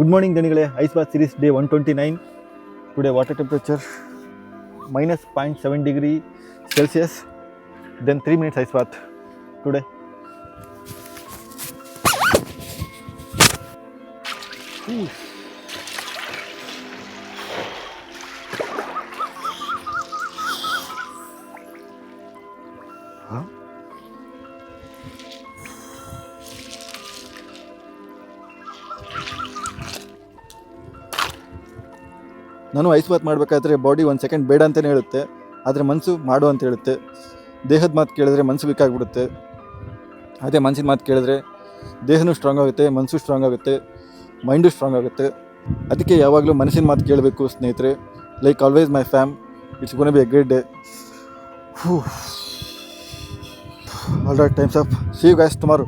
Good morning ಗಣಿಗಳೇ. Ice bath series day 129. Today water temperature -0.7 degree Celsius. Then 3 minutes ice bath today. ನಾನು ice Baat ಮಾಡಬೇಕಾದ್ರೆ body 1 second ಬೇಡ ಅಂತಲೇ ಹೇಳುತ್ತೆ, ಆದರೆ ಮನಸ್ಸು ಮಾಡು ಅಂತ ಹೇಳುತ್ತೆ. ದೇಹದ ಮಾತು ಕೇಳಿದ್ರೆ ಮನಸ್ಸು ಬೇಕಾಗ್ಬಿಡುತ್ತೆ, ಅದೇ ಮನಸ್ಸಿನ ಮಾತು ಕೇಳಿದ್ರೆ ದೇಹನೂ ಸ್ಟ್ರಾಂಗ್ ಆಗುತ್ತೆ, ಮನಸ್ಸು ಸ್ಟ್ರಾಂಗ್ ಆಗುತ್ತೆ, ಮೈಂಡು ಸ್ಟ್ರಾಂಗ್ ಆಗುತ್ತೆ. ಅದಕ್ಕೆ ಯಾವಾಗಲೂ ಮನಸ್ಸಿನ ಮಾತು ಕೇಳಬೇಕು ಸ್ನೇಹಿತರೆ. Like always my fam, it's gonna be a great day. All right, times up. See you guys tomorrow.